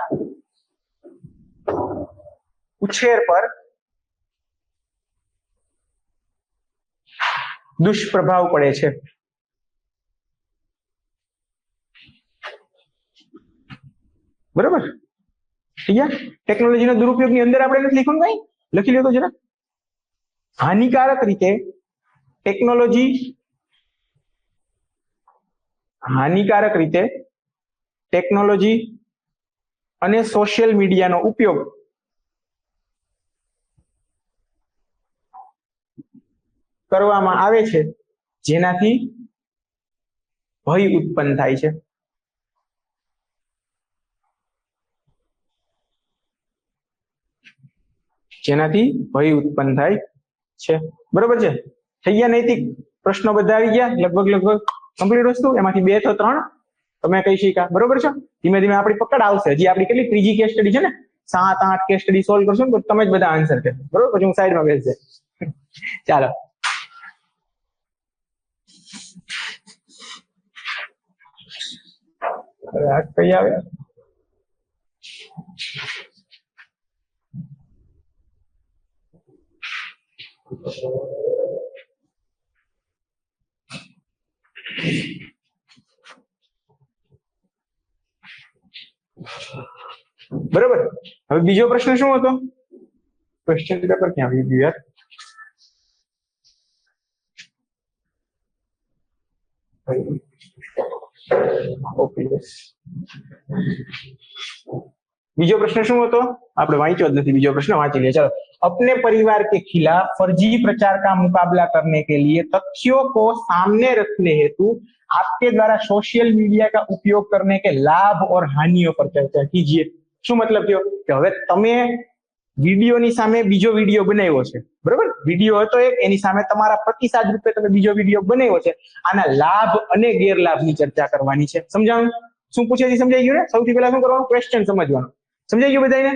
ઉછેર પર દુષ્પ્રભાવ પડે છે. બરોબર. ટેકનોલોજીનો દુરુપયોગની અંદર આપણે નથી લખ્યું કઈ, લખી લો તો જરા. હાનિકારક રીતે ટેકનોલોજી અને સોશિયલ મીડિયાનો ઉપયોગ કરવામાં આવે છે જેનાથી ભય ઉત્પન્ન થાય છે. બરોબર છે. થઈ ગયા નૈતિક પ્રશ્નો બધા આવી ગયા, લગભગ કમ્પ્લીટ વસ્તુ. એમાંથી 2 તો 3 તમે કહી શીખ્યા, બરોબર છે. ધીમે ધીમે આપણી પકડ આવશે. હજી આપણી કેટલી ત્રીજી કેસ સ્ટડી છે ને, 7-8 કેસ સ્ટડી સોલ્વ કરશો ને તો તમે જ બધા આન્સર કહેશો, બરોબર? પછી હું સાઈડમાં બેસજે. ચાલો આ કઈ આવે? બરોબર. હવે બીજો પ્રશ્ન શું હતો? ક્વેશ્ચન પેપર ક્યાં આવી ગયું યાર? બીજો प्रश्न શું હતો? આપણે વાંચ્યો જ નથી. બીજો प्रश्न વાંચી લે. चलो, अपने परिवार के खिलाफ फर्जी प्रचार का मुकाबला करने के लिए तथ्यों को सामने रखने हेतु आपके द्वारा सोशल मीडिया का उपयोग करने के लाभ और हानियों पर चर्चा कीजिए. શું મતલબ થયો કે હવે તમે વિડીયોની સામે બીજો વિડીયો બનાવ્યો છે, બરોબર? વિડીયો હતો એક, એની સામે તમારા પ્રતિસાદ રૂપે તમે બીજો વિડીયો બનાવ્યો છે. આના લાભ અને ગેરલાભની ચર્ચા કરવાની છે. સમજાણું? શું પૂછે છે? સમજાઈ ગયું ને? સૌથી પહેલા શું કરવાનું? ક્વેશ્ચન સમજવાનું. સમજાઈ ગયું બધાને?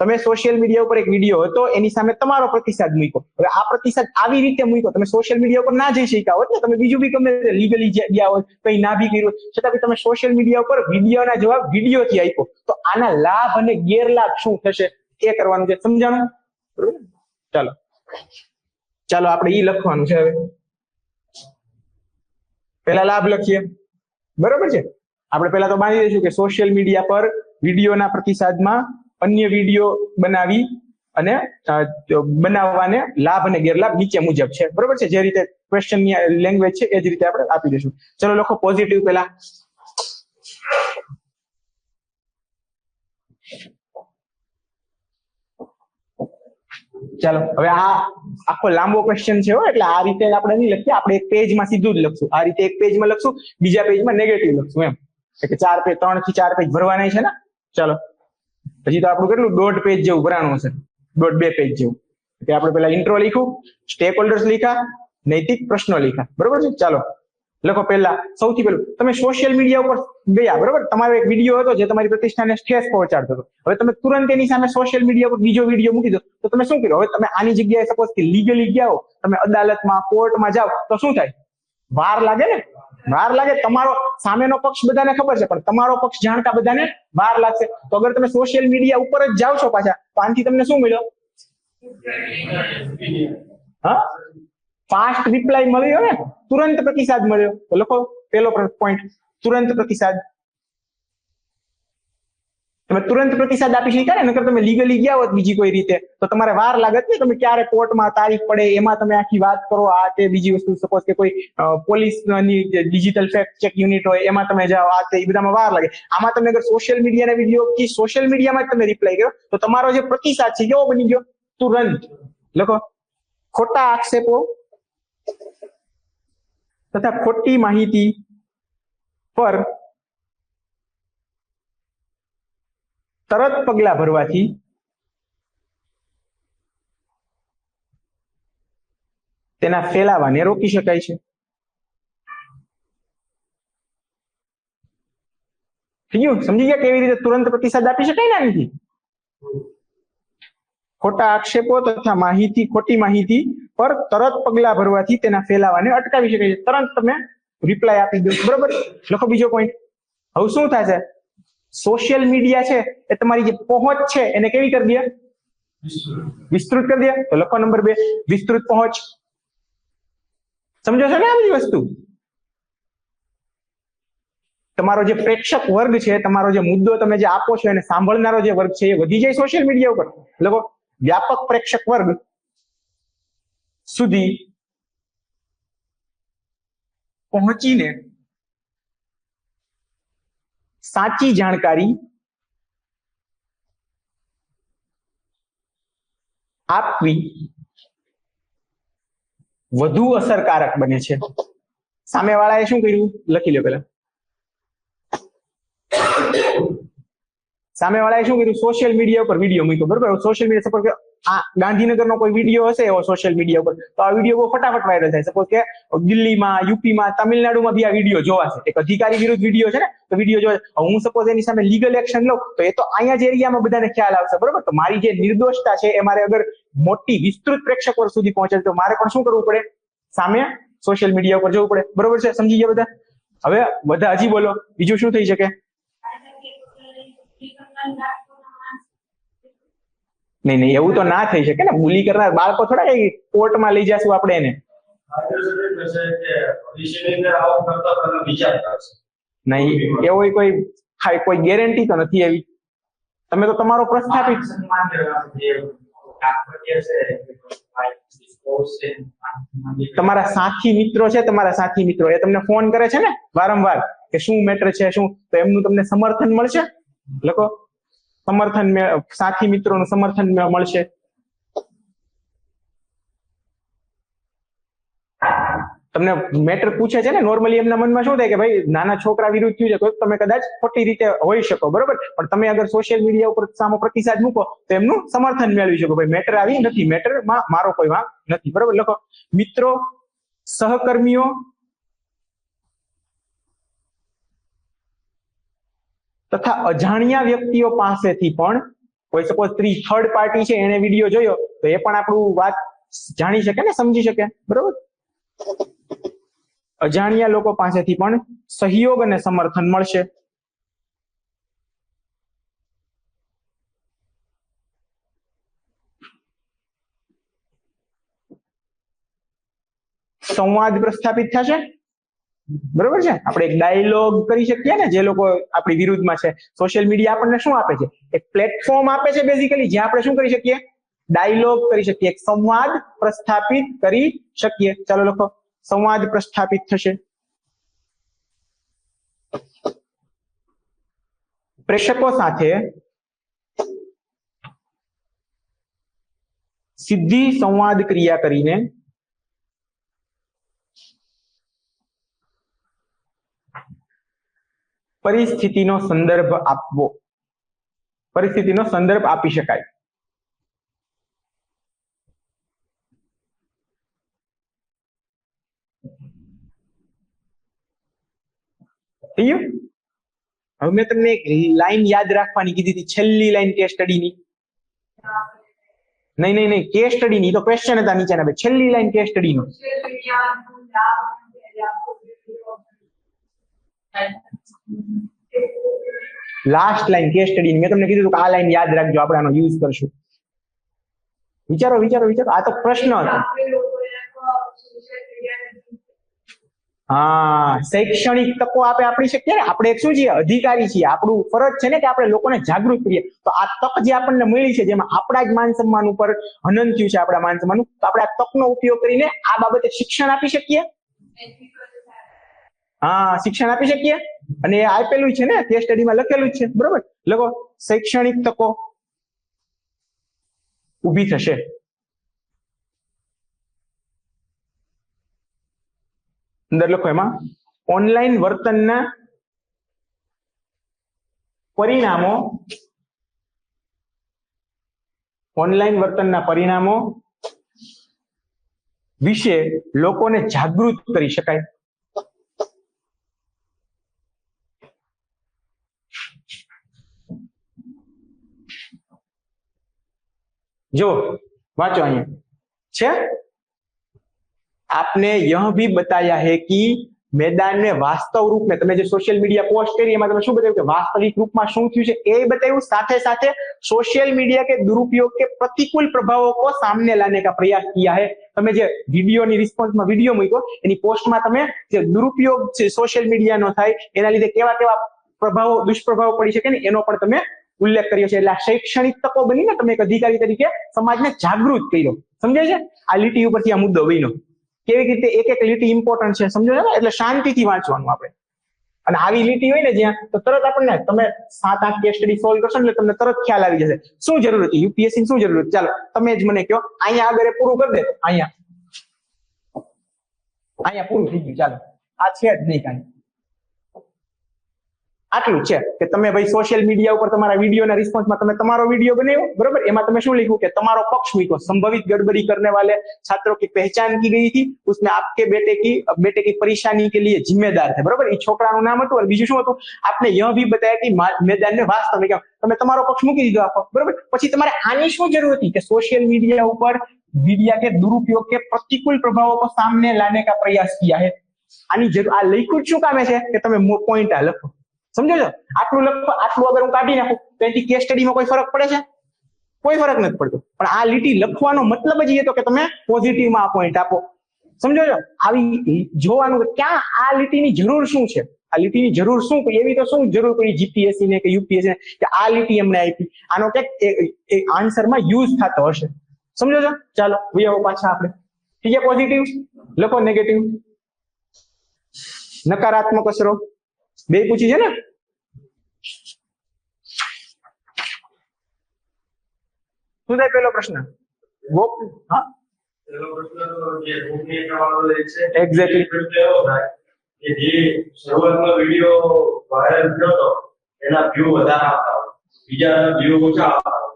તમે સોશિયલ મીડિયા ઉપર એક વિડીયો હતો, એની સામે તમારો પ્રતિસાદ મૂક્યો. હવે આ પ્રતિસાદ આવી રીતે મૂક્યો, તમે સોશિયલ મીડિયા ઉપર ના જઈ શક્યા હોત ને, તમે બીજું બી ગમે લીગલી ગયા હોય, કઈ ના બી કર્યું, છતાં બી તમે સોશિયલ મીડિયા ઉપર વિડીયોના જવાબ વિડીયોથી આપ્યો. તો આના લાભ અને ગેરલાભ શું થશે એ કરવાનું છે. સમજાણું? બરોબર. ચાલો ચાલો આપણે ઈ લખવાનું છે. હવે પેલા લાભ લખીએ, બરોબર છે? આપણે પેલા તો બાંધી દઈશું કે સોશિયલ મીડિયા પર વિડીયોના પ્રતિસાદમાં અન્ય વિડીયો બનાવી અને બનાવવાને લાભ અને ગેરલાભ નીચે મુજબ છે, બરોબર છે? જે રીતે ક્વેશ્ચન ની લેંગ્વેજ છે એ જ રીતે આપણે આપી દઈશું. ચલો લખો પોઝિટિવ પેલા. ચાલો હવે આ આખો લાંબો ક્વેશ્ચન છે, એટલે આ રીતે આપણે નહીં લખીએ. આપણે એક પેજમાં સીધું જ લખશું. આ રીતે એક પેજમાં લખશું, બીજા પેજમાં નેગેટિવ લખશું, એમ. એટલે 3 થી 4 પેજ ભરવાના છે ને. ચાલો હજી તો આપણું કેટલું 1.5 પેજ જેવું ભરાણું છે, 1.5-2 પેજ જેવું. એટલે આપણે પેલા ઇન્ટ્રો લખ્યું, સ્ટેક હોલ્ડર્સ લખ્યા, નૈતિક પ્રશ્નો લખ્યા, બરોબર છે? ચાલો લખો. પહેલા સૌથી પહેલું તમે સોશિયલ મીડિયા ઉપર ગયા, બરોબર? તમારો એક વિડીયો હતો જે તમારી પ્રતિષ્ઠાને ઠેસ પહોંચાડતો હતો. હવે તમે તુરંત એની સામે સોશિયલ મીડિયા ઉપર બીજો વિડીયો મૂકી દો, તો તમે શું કર્યું? હવે તમે આની જગ્યાએ સપોઝ કે લીગલી ગયા હો, તમે અદાલતમાં, કોર્ટમાં જાઓ, તો શું થાય? વાર લાગે ને. વાર લાગે. તમારો સામેનો પક્ષ બધાને ખબર છે, પણ તમારો પક્ષ જાણતા બધાને વાર લાગશે. તો અગર તમે સોશિયલ મીડિયા ઉપર જ જાઓ છો પાછા, તો આનાથી તમને શું મળ્યો? હા, ફાસ્ટ રિપ્લાય મળ્યો ને, તુરંત પ્રતિસાદ મળ્યો. તો લખો પેલો પોઈન્ટ, તુરંત પ્રતિસાદ. તમે તુરંત પ્રતિસાદ આપી શક્યા ને, નકર તમે લીગલી ગયા હોત બીજી કોઈ રીતે તો તમારે વાર લાગત ને. તમે ક્યારે કોર્ટમાં તારીખ પડે, એમાં તમે આખી વાત કરો, આ તે બીજી વસ્તુ, સપોઝ કે કોઈ પોલીસની ડિજિટલ ફેક્ટ ચેક યુનિટ હોય, એમાં તમે જાઓ, આ તે બધામાં વાર લાગે. આમાં તમે અગર સોશિયલ મીડિયાના વિડીયો કે સોશિયલ મીડિયામાં જ તમે રિપ્લાય કર્યો, તો તમારો જે પ્રતિસાદ છે કેવો બની ગયો? તુરંત. લખો ખોટા આક્ષેપો તથા ખોટી માહિતી પર તરત પગલા ભરવાથી તેના ફેલાવાને રોકી શકાય છે. થઈ ગયું? સમજી ગયા કેવી રીતે તુરંત પ્રતિસાદ આપી શકાય ને આનાથી? ખોટા આક્ષેપો તથા ખોટી માહિતી પર તરત પગલા ભરવાથી તેના ફેલાવાને અટકાવી શકાય છે. તરત તમે રિપ્લાય આપી દો, બરોબર? લખો બીજો પોઈન્ટ. હવે શું થશે? સોશિયલ મીડિયા છે એ તમારી જે પહોંચ છે એને કેવી કરી દે? વિસ્તૃત કરી દે. તો લખો નંબર 2, વિસ્તૃત પહોંચ. સમજો છો ને આ બધી વસ્તુ? તમારો જે પ્રેક્ષક વર્ગ છે, તમારો જે મુદ્દો તમે જે આપો છો એને સાંભળનારો જે વર્ગ છે એ વધી જાય સોશિયલ મીડિયા ઉપર. લખો વ્યાપક પ્રેક્ષક વર્ગ સુધી પહોંચીને સાચી જાણકારી આપવી વધુ અસરકારક બને છે. સામેવાળાએ શું કર્યું? લખી લો પેલા. સામેવાળાએ શું કર્યું? સોશિયલ મીડિયા ઉપર વિડીયો મૂક્યો, બરોબર? સોશિયલ મીડિયા સપોઝ આ ગાંધીનગરનો કોઈ વિડીયો હશે એવો સોશિયલ મીડિયા ઉપર, તો આ વિડીયો બહુ ફટાફટ વાયરલ થાય. સપોઝ કે દિલ્હીમાં, યુપીમાં, તમિલનાડુમાં બી આ વિડીયો જોવાશે. એક અધિકારી વિરુદ્ધ વિડીયો છે ને, તો વિડીયો જોવાશે. હું સપોઝ એની સામે લીગલ એક્શન લઉં તો એ તો અહીંયા જ એરિયામાં બધાને ખ્યાલ આવશે, બરોબર. તો મારી જે નિર્દોષતા છે એ મારે અગર મોટી વિસ્તૃત પ્રેક્ષકો સુધી પહોંચે તો મારે પણ શું કરવું પડે? સામે સોશિયલ મીડિયા ઉપર જવું પડે, બરોબર છે? સમજી ગયા બધા? હવે બધા હજી બોલો, બીજું શું થઈ શકે? નહીં નહીં, એવું તો ના થઈ શકે ને. બુલી કરનાર બાળકો થોડા કઈ કોર્ટમાં લઈ જશું આપણે એને. નહીં, એવો કોઈ ગેરંટી તો નથી એવી. તમે તો તમારો પ્રસ્થાપિત તમારા સાથી મિત્રો છે, તમારા સાથી મિત્રો એ તમને ફોન કરે છે ને વારંવાર કે શું મેટર છે, શું, તો એમનું તમને સમર્થન મળશે. લખો, સમર્થન, સાથી મિત્રોનું સમર્થન મળશે. તમને મેટર પૂછે છે ને, નોર્મલી એમના મનમાં શું થાય કે ભાઈ નાના છોકરા વિરુદ્ધ થયું છે, તો તમે કદાચ ખોટી રીતે હોઈ શકો, બરોબર. પણ તમે અગર સોશિયલ મીડિયા ઉપર સામો પ્રતિસાદ મૂકો તો એમનું સમર્થન મેળવી શકો. ભાઈ મેટર આવી નથી, મેટરમાં મારો કોઈ વાંક નથી, બરોબર. લખો, મિત્રો, સહકર્મીઓ, તથા અજાણ્યા વ્યક્તિઓ પાસેથી પણ, કોઈ સપોઝ થર્ડ પાર્ટી છે એને વિડીયો જોયો તો એ પણ આપણું વાત જાણી શકે ને, સમજી શકે, બરોબર. અજાણ્યા લોકો પાસેથી પણ સહયોગ અને સમર્થન મળશે. સંવાદ પ્રસ્થાપિત થશે, બરોબર છે. આપણે એક ડાયલોગ કરી શકીએ ને, જે લોકો આપણી વિરુદ્ધમાં છે. સોશિયલ મીડિયા આપણને શું આપે છે? એક પ્લેટફોર્મ આપે છે બેઝિકલી, જ્યાં આપણે શું કરી શકીએ? ડાયલોગ કરી શકીએ, એક સંવાદ પ્રસ્થાપિત કરી શકીએ. ચાલો લખો, સંવાદ પ્રસ્થાપિત થશે. પ્રેક્ષકો સાથે સીધી સંવાદ ક્રિયા કરીને પરિસ્થિતિનો સંદર્ભ આપવો, પરિસ્થિતિનો સંદર્ભ આપી શકાય. હવે મેં તમને એક લાઈન યાદ રાખવાની કીધી હતી, છેલ્લી લાઈન કેસ સ્ટડીની. નહીં, કેસ સ્ટડી ની તો ક્વેશ્ચન હતા નીચેના. છેલ્લી લાઈન કેસ સ્ટડી નો. લાસ્ટ લાઈન કેસ સ્ટડી ની મેં તમને કીધું કે આ લાઈન યાદ રાખજો, આપણે આનો યુઝ કરશું. વિચારો વિચારો વિચારો, આ તો પ્રશ્ન હતો. હા, શૈક્ષણિક તકો આપણે આપી શકીએ ને. આપણે શું છીએ? અધિકારી છીએ. આપણું ફરજ છે ને કે આપણે લોકોને જાગૃત કરીએ. તો આ તક જે આપણને મળી છે, જેમાં આપણા જ માન સન્માન ઉપર હનન થયું છે, આપણા માન સન્માનનું, તો આપણે આ તકનો ઉપયોગ કરીને આ બાબતે શિક્ષણ આપી શકીએ. હા, શિક્ષણ આપી શકીએ. અને એ આપેલું છે ને, કેસ સ્ટડીમાં લખેલું જ છે, બરોબર. લખો, શૈક્ષણિક તકો ઊભી થશે. અંદર લખો, એમાં ઓનલાઈન વર્તનના પરિણામો, ઓનલાઈન વર્તનના પરિણામો વિશે લોકોને જાગૃત કરી શકાય. जो वाचो અહીંયા છે, आपने यह भी बताया है कि मैदान में वास्तव रूप में, તમે જે સોશિયલ મીડિયા પોસ્ટ કરી એમાં તમે શું બતાવ્યું કે વાસ્તવિક રૂપમાં શું થયું છે એ બતાવ્યું. સાથે સાથે सोशल मीडिया के दुरुपयोग के प्रतिकूल प्रभावों को सामने लाने का प्रयास किया है. તમે જે વિડીયોની રિસ્પોન્સમાં વિડીયો મૂક્યો એની પોસ્ટમાં તમે જે દુરુપયોગ છે સોશિયલ મીડિયાનો થાય એના લીધે કેવા કેવા પ્રભાવો, દુષ્પ્રભાવો પડી શકે ને એનો પણ તમે ઉલ્લેખ કર્યો છે. એટલે આ શૈક્ષણિક તકો બનીને તમે એક અધિકારી તરીકે સમાજને જાગૃત કર્યો. સમજાય છે? આ લીટી ઉપરથી આ મુદ્દો બન્યો. કેવી રીતે એક એક લીટી ઇમ્પોર્ટન્ટ છે, સમજો ને? એટલે શાંતિથી વાંચવાનું આપણે. અને આવી લીટી હોય ને જ્યાં, તો તરત આપણને, તમે 7-8 કેસ સ્ટડી સોલ્વ કરશો એટલે તમને તરત ખ્યાલ આવી જશે શું જરૂર હતી, યુપીએસસી શું જરૂર હતી. ચાલો તમે જ મને કહો, અહીંયા આગળ પૂરું કરી દે. અહીંયા પૂરું થઈ ગયું. ચાલો, આ છે જ નહીં કાંઈ. આટલું છે કે તમે ભાઈ સોશિयल मीडिया ઉપર તમારા વિડીયોના રિસ્પોન્સમાં તમે તમારો વિડીયો બનાવ્યો, બરોબર, એમાં તમે શું લખ્યું કે તમારો પક્ષ મૂક્યો, સંભવિત गड़बड़ी करने वाले छात्रों की पहचान की गई थी, उसमें आपके बेटे की परेशानी के लिए जिम्मेदार थे, बरोबर, એ છોકરાનું નામ હતું અને બીજું શું હતું, आपने यह भी बताया कि मैदान में वास्तविक તમે તમારો પક્ષ મૂકી દીધો આખો, બરોબર। પછી તમારે આની શું જરૂર હતી કે सोशल मीडिया ઉપર मीडिया के दुरुपयोग के प्रतिकूल प्रभावों को सामने लाने का प्रयास किया है, આની જરૂર આ લખ્યું શું કામે છે કે તમે પોઈન્ટ આ લખો, સમજો છો? આટલું લખો, આટલું અગર હું કાઢી નાખું તો એથી કેસ સ્ટડીમાં કોઈ ફરક પડે છે? કોઈ ફરક નથી પડતો, પણ આ લીટી લખવાનો મતલબ જ એ હતો કે તમે પોઝિટિવમાં આ પોઈન્ટ આપો, સમજો છો? આવી જોવાનું કે ક્યાં આ લીટીની જરૂર શું છે, આ લીટીની જરૂર શું, એવી તો શું જરૂર પડી જીપીએસસી ને કે યુપીએસસી ને કે આ લીટી એમને આપી, આનો ક્યાંક આન્સરમાં યુઝ થતો હશે, સમજો છો? ચાલો આવો પાછા આપણે, ઠીક છે? પોઝિટિવ લખો, નેગેટિવ, નકારાત્મક અસરો બે પૂછી છે ને? શું થાય પેલો પ્રશ્ન? હા, પેલો પ્રશ્ન તો જે ગોપનીયતાવાળો છે, એક્ઝેક્ટલી પ્રશ્ન એવો થાય કે જે શરૂઆતનો વિડિયો વાયરલ થયો હતો એના વ્યૂ વધારે આવતા હોય, બીજાના વ્યૂ ઓછા આવતા હોય,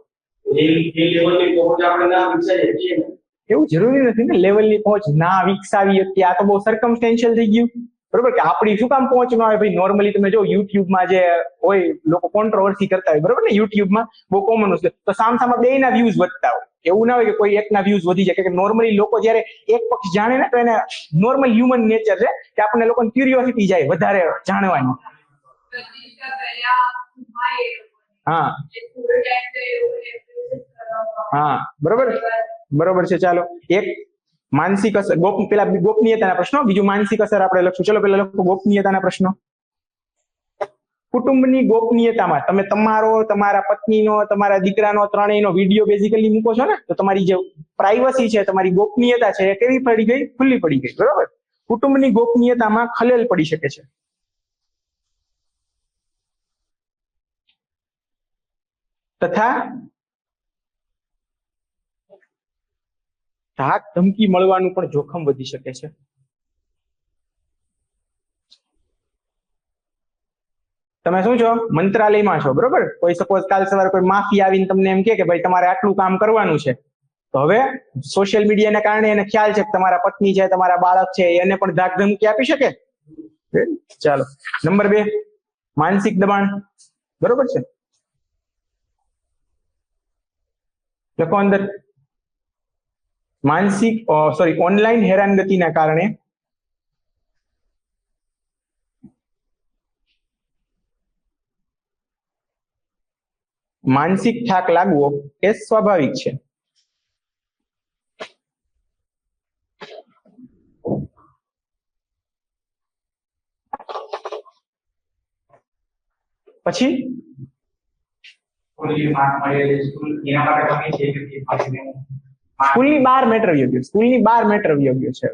એ લેવલની પહોંચ આપણે ના વિકસાવીએ છીએ ને? એવું જરૂરી નથી ને લેવલની પહોંચ ના વિકસાવી શકીએ, આ તો બહુ સર્કમસ્ટેન્શિયલ થઈ ગયું, બરોબર, કે આપણી શું કામ પહોંચ ન આવે ભાઈ? નોર્મલી તમે જો યુટ્યુબમાં જે હોય લોકો કોન્ટ્રોવર્સી કરતા હોય, બરોબર ને, યુટ્યુબમાં બહુ કોમન છે, તો સામસામા બેયના વ્યૂઝ વધતા હોય, એવું ના હોય કે કોઈ એકના વ્યૂઝ વધી જાય, કે નોર્મલી લોકો જયારે એક પક્ષ જાણે ને તો એને નોર્મલ હ્યુમન નેચર છે કે આપણને લોકોને ક્યુરિયોસિટી જાય વધારે જાણવાની। હા હા, બરોબર છે। ચાલો, એક માનસિક અસર, પેલા ગોપનીયતાના પ્રશ્નો, બીજું માનસિક અસર આપણે લખશું। ચલો પેલા લખો ગોપનીયતાના પ્રશ્નો। કુટુંબની ગોપનીયતામાં તમે તમારો, તમારા પત્નીનો, તમારા દીકરાનો, ત્રણેયનો વિડીયો બેઝિકલી મૂકો છો ને, તો તમારી જે પ્રાઇવસી છે, તમારી ગોપનીયતા છે, એ કેવી પડી ગઈ? ખુલ્લી પડી ગઈ, બરોબર। કુટુંબની ગોપનીયતામાં ખલેલ પડી શકે છે તથા ધાક ધમકી મળવાનું પણ જોખમ વધી શકે છે। તમે શું છો? મંત્રાલયમાં છો, બરોબર? કોઈ સપોઝ કાલ સવારે કોઈ માફી આવીને તમને એમ કે ભાઈ તમારે આટલું કામ કરવાનું છે, તો હવે સોશિયલ મીડિયાના કારણે એને ખ્યાલ છે કે તમારા પત્ની છે, તમારા બાળક છે, એને પણ ધાક ધમકી આપી શકે। ચાલો, નંબર 2 માનસિક દબાણ, બરોબર છે? લખો અંદર, માનસિક ઓનલાઈન હેરાનગતિના કારણે માનસિક થાક લાગવો એ સ્વાભાવિક છે। પછી સ્કૂલની બહાર મેટર યોગ્ય, સ્કૂલની બહાર મેટર યોગ્ય છે,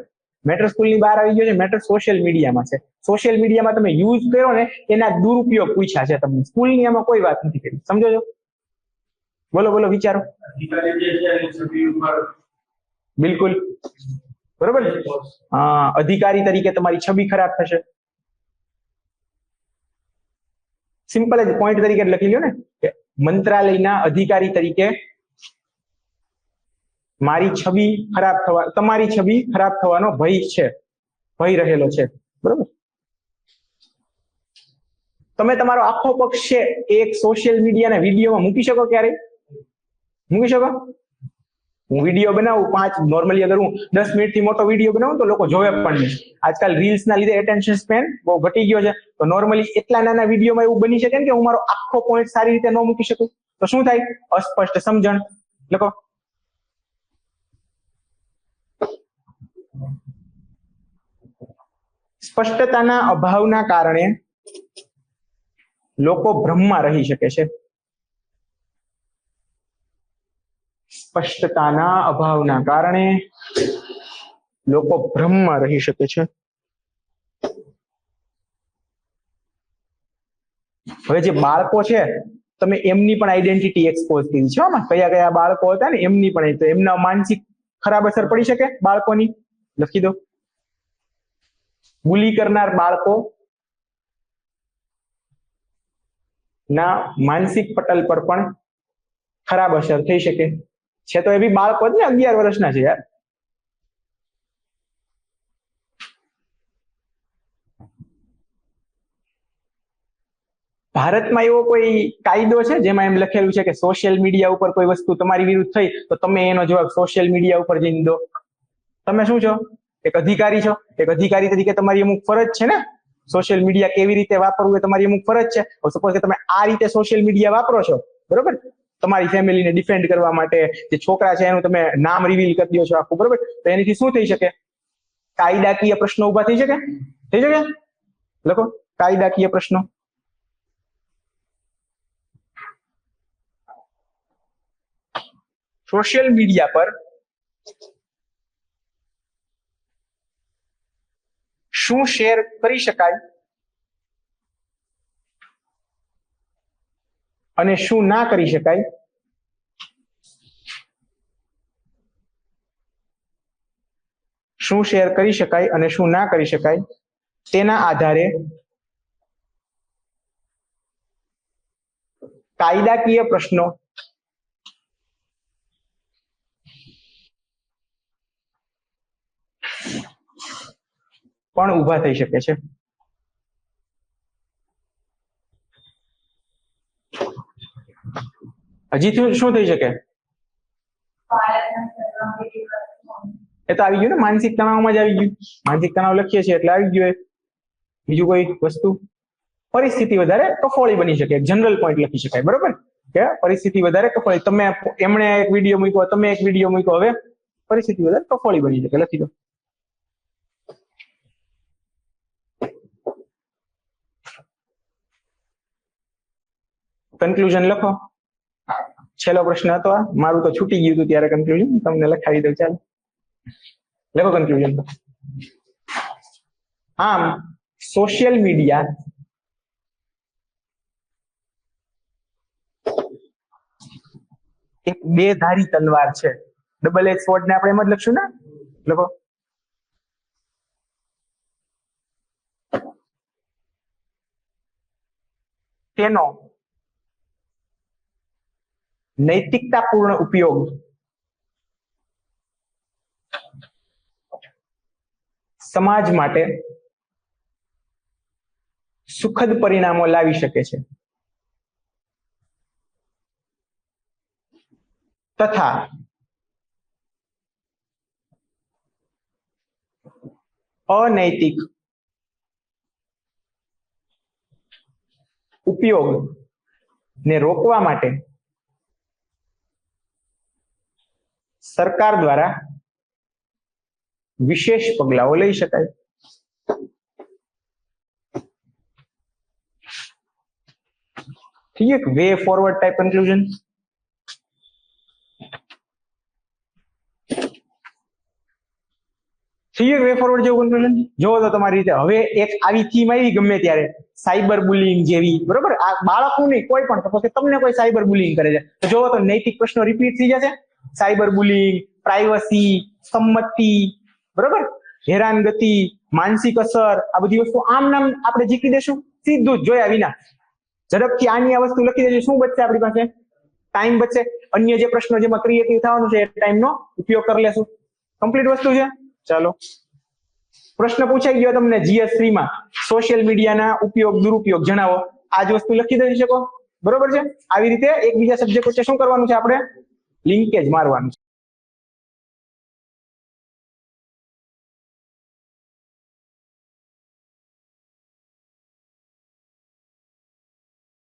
મેટર સ્કૂલની બહાર આવી ગયો છે, મેટર સોશિયલ મીડિયામાં છે। સોશિયલ મીડિયામાં તમે યુઝ કરો ને એના દુરુપયોગ પૂછ્યા છે તમને, સ્કૂલની આમાં કોઈ વાત નથી કરી, સમજો છો? બોલો બોલો, વિચારો। બિલકુલ બરોબર, હા, અધિકારી તરીકે તમારી છબી ખરાબ થશે। સિમ્પલ જ પોઈન્ટ તરીકે લખી લ્યો ને કે મંત્રાલયના અધિકારી તરીકે મારી છબી ખરાબ થવા, તમારી છબી ખરાબ થવાનો ભય છે, ભય રહેલો છે, બરોબર? તમે તમારો આખો પક્ષ છે એક સોશિયલ મીડિયાના વિડીયોમાં મૂકી શકો? ક્યારે મૂકી શકો? હું વિડીયો બનાવું 5, નોર્મલી અગર હું 10 મિનિટથી મોટો વિડીયો બનાવું તો લોકો જોવે પણ નહીં। આજકાલ રીલ્સના લીધે એટેન્શન સ્પેન બહુ ઘટી ગયો છે, તો નોર્મલી એટલા નાના વિડીયોમાં એવું બની શકે કે હું મારો આખો પોઈન્ટ સારી રીતે ન મૂકી શકું, તો શું થાય? અસ્પષ્ટ સમજણ લખો। સ્પષ્ટતાના અભાવના કારણે લોકો ભ્રમમાં રહી શકે છે। સ્પષ્ટતાના અભાવના કારણે લોકો ભ્રમમાં રહી શકે છે। હવે જે બાળકો છે, તમે એમની પણ આઈડેન્ટિટી એક્સપોઝ કરી છે, કયા કયા બાળકો હતા ને એમની પણ, તો એમના માનસિક ખરાબ અસર પડી શકે બાળકોની, લખી દો। બુલી કરનાર બાળકો ના માનસિક પટલ પર પણ ખરાબ અસર થઈ શકે છે. તો એ બી બાળકો જ ને, 11 વર્ષના છે યાર. ભારતમાં એવો કોઈ કાયદો છે જેમાં એમ લખેલું છે કે સોશિયલ મીડિયા ઉપર કોઈ વસ્તુ તમારી વિરુદ્ધ થઈ તો તમે એનો જવાબ સોશિયલ મીડિયા ઉપર જઈને દો? તમે શું છો? એક અધિકારી છો. એક અધિકારી તરીકે તમારી અમુક ફરજ છે ને, સોશિયલ મીડિયા કેવી રીતે વાપરવું એ તમારી અમુક ફરજ છે. સપોઝ કે તમે આ રીતે સોશિયલ મીડિયા વાપરો છો, બરોબર, તમારી ફેમિલીને ડિફેન્ડ કરવા માટે, જે છોકરા છે એનું તમે નામ રિવીલ કરી દો છો આખું, બરોબર, તો એનાથી શું થઈ શકે? કાયદાકીય પ્રશ્નો ઉભા થઈ શકે. થઈ શકે? લખો કાયદાકીય પ્રશ્નો. સોશિયલ મીડિયા પર શું શેર કરી શકાય અને શું ના કરી શકાય, શું શેર કરી શકાય અને શું ના કરી શકાય, તેના આધારે કાયદાકીય પ્રશ્નો પણ ઉભા થઈ શકે છે. હજી શું થઈ શકે? એ તો આવી ગયું ને, માનસિક તણાવમાં જ આવી ગયું. માનસિક તણાવ લખીએ છીએ એટલે આવી ગયું. બીજું કોઈ વસ્તુ? પરિસ્થિતિ વધારે કફોળી બની શકે. જનરલ પોઈન્ટ લખી શકાય, બરોબર, કે પરિસ્થિતિ વધારે કફોળી. તમે એમણે એક વિડીયો મૂક્યો, તમે એક વિડીયો મૂક્યો, હવે પરિસ્થિતિ વધારે કફોળી બની શકે. લખી દો. કન્ક્લુઝન લખો. છેલ્લો પ્રશ્ન હતો આ. મારું તો છૂટી ગયું હતું ત્યારે કન્ક્લુઝન, તમને લખાવી દઉં. ચાલો લખો કન્ક્લુઝન. આમ સોશિયલ મીડિયા એક બેધારી તલવાર છે. ડબલ એજ સ્વોર્ડ ને આપણે એમ જ લખશું ને. લખો. તેનો નૈતિકતાપૂર્ણ ઉપયોગ સમાજ માટે સુખદ પરિણામો લાવી શકે છે, તથા અનૈતિક ઉપયોગ ને રોકવા માટે સરકાર દ્વારા વિશેષ પગલાઓ લઈ શકાય. ઠીક, way forward type conclusion. Way forward જેવું કન્ક્લુઝન જોવો તો તમારી રીતે. હવે એક આવી થીમ આવી ગમે ત્યારે, સાયબર બુલિંગ જેવી, બરોબર, આ બાળકનું નહીં, કોઈ પણ, તો તમને કોઈ સાયબર બુલિંગ કરે છે તો જોવો તો નૈતિક પ્રશ્નો રિપીટ થઈ જશે. સાયબર બુલિંગ, પ્રાઇવસી, સંમતિ, બરોબર, હેરાનગતિ, માનસિક અસર, આ બધી વસ્તુ આમ નામ આપણે જીકી દેશું સીધું જ જોયા વિના. ઝડપથી આની આ વસ્તુ લખી દેજો. શું બચશે આપણી પાસે? ટાઈમ બચશે. અન્ય જે પ્રશ્નો જેમાં ક્રિએટિવ થવાનું છે એ ટાઈમનો ઉપયોગ કરી લેશું. કમ્પ્લીટ વસ્તુ છે. ચાલો, પ્રશ્ન પૂછાઈ ગયો તમને GS3 માં, સોશિયલ મીડિયાના ઉપયોગ દુરુપયોગ જણાવો. આ જ વસ્તુ લખી દઈ શકો, બરોબર છે. આવી રીતે એકબીજા સબ્જેક્ટ વચ્ચે શું કરવાનું છે આપણે? લિંકેજ મારવાનું છે.